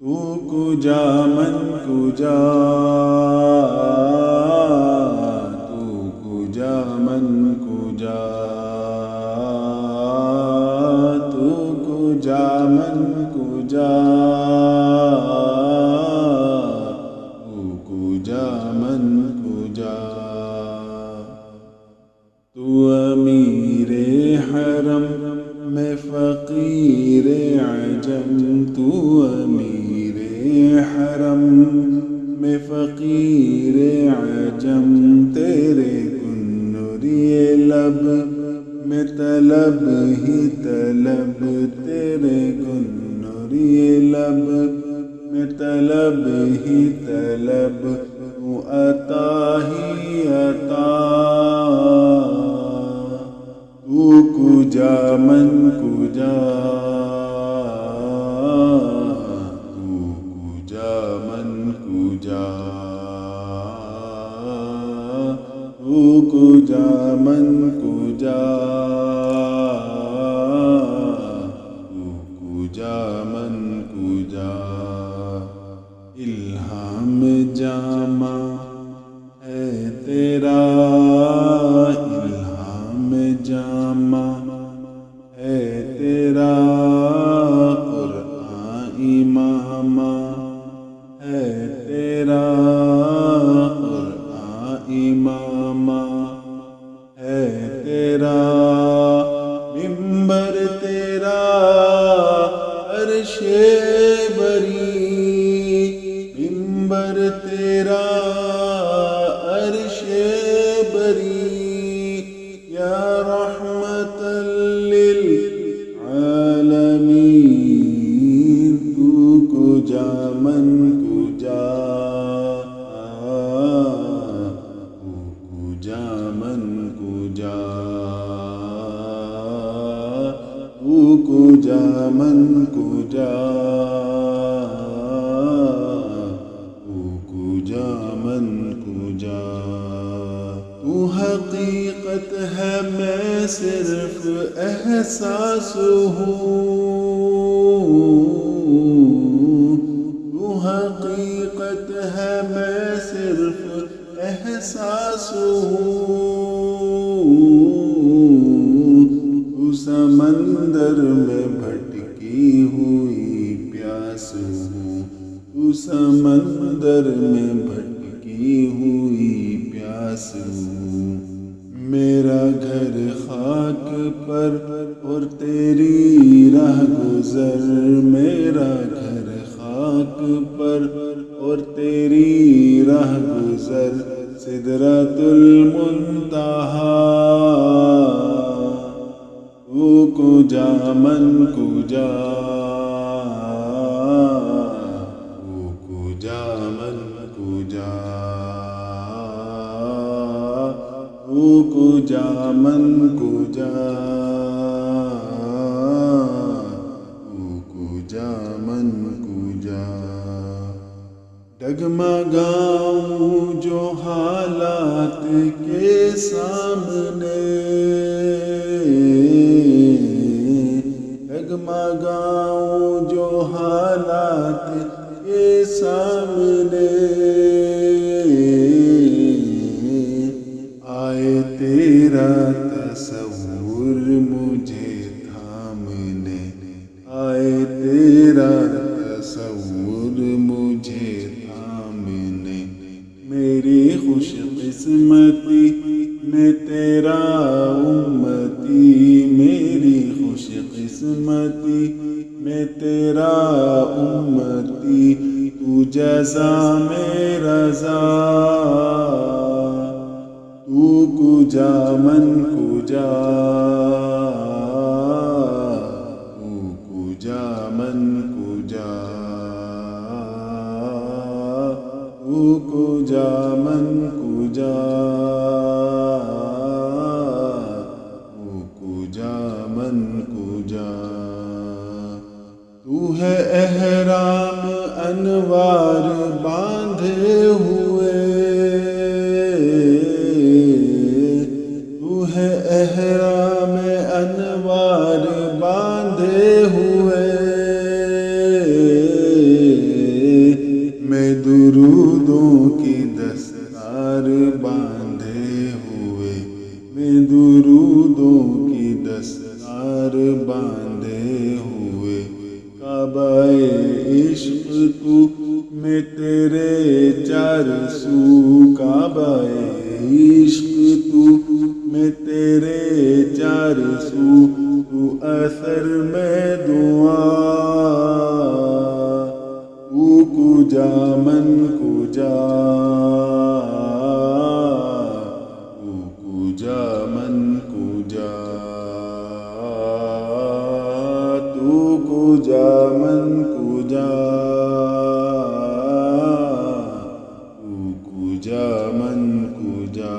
تو کجا من کجا، تو کجا من کجا، تو کجا من کجا، تو کجا من کجا۔ تو امیر حرم میں فقیر عجم، تو امیر حرم میں فقیر عجم، تیرے کنری لب میں طلب ہی طلب، تیرے کنری لب میں طلب ہی طلب، تو عطا ہی عطا۔ تو کجا من کجا، تو کجا من کجا، تو کجا من کجا، تو کجا من کجا۔ الہام جامع ہے تیرا، الہام جامع ہے تیرا، قرآن امام ہے تیرا، قرآن امام ہے تیرا، منبر تیرا عرش بری، منبر تیرا عرش بری، یا رحمت للعالمین۔ تو کجا من کجا، تو کجا من کجا، تو کجا من کجا، تو کجا من کجا۔ تو حقیقت ہے میں صرف احساس ہوں، تو حقیقت ہے میں صرف احساس ہوں، تو سمندر میں بھٹکی ہوئی پیاس ہوں، تو سمندر میں بھٹکی ہوئی پیاس ہوں، میرا گھر خاک پر اور تیری راہ گزر، میرا گھر خاک پر اور تیری راہ گزر، سدرۃ المنتہا۔ تو کجا من کجا، تو کجا من کجا، تو کجا من کجا، تو کجا من کجا۔ ڈگمگاؤں جو حالات کے سامنے، ڈگمگاؤں جو حالات کے سامنے، آئے تیرا تصور مجھے تھامنے، آئے تیرا تصور مجھے تھامنے، میری خوش قسمتی میں تیرا امتی، میری خوش قسمتی میں تیرا امتی، تو جزا میں رضا۔ تو کجا من کجا، تو کجا من کجا، تو کجا من کجا، تو کجا من کجا۔ تو ہے احرام انوار باندھے ہوئے، تو ہے احرام انوار باندھے ہوئے، عشق تو میں تیرے چار سو کعبہ عشق تو میں تیرے چار سو تو اثر میں دعا تو کجا من کجا تو کجا من کجا تو کجا من کجا تو کجا من کجا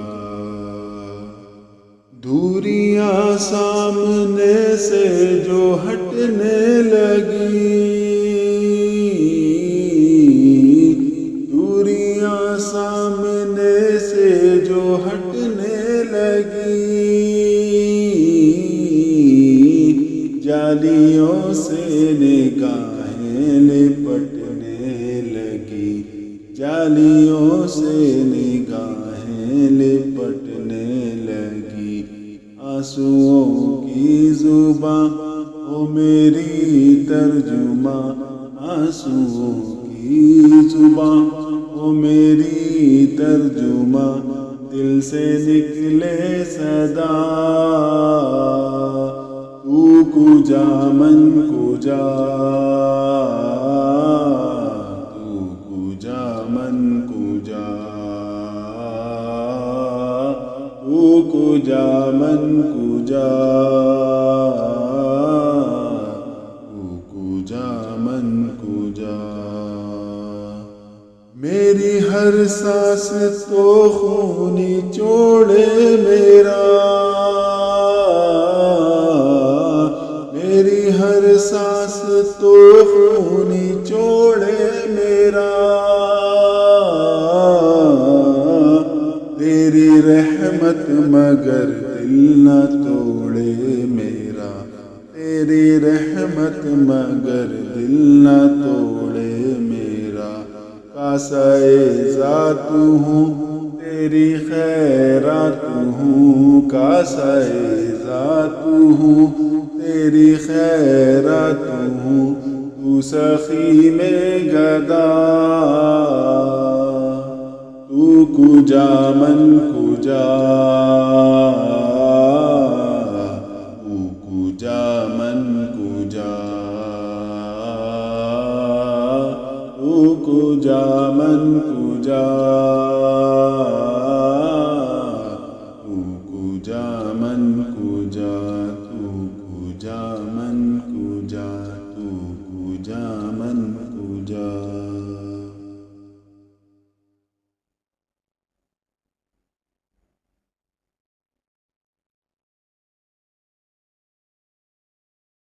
دوریاں سامنے سے جو ہٹنے لگی دوریاں سامنے سے جو ہٹنے لگی جالیوں سے نگاہیں لپٹنے لگی جالیوں سے نگاہیں لپٹنے لگی آنسوؤں کی زباں او میری ترجمہ آنسوؤں کی زباں او میری ترجمہ دل سے نکلے صدا تو کجا من کجا تو کجا من کجا تو کجا من کجا تو کجا من کجا میری ہر سانس تو خونی چوڑے میرا میری ہر سانس تو خونی چوڑے میرا تیری رحمت مگر دل نہ توڑے میرا تیری رحمت مگر دل نہ توڑے میرا کاسائے ذات ہوں تیری خیرات ہوں کاسائے ذات ہوں تیری خیرات ہوں تو سخی میں گدا تو کجا من کجا تو کجا من کجا تو کجا من کجا تو کجا من کجا تو کجا من کجا تو کجا من کجا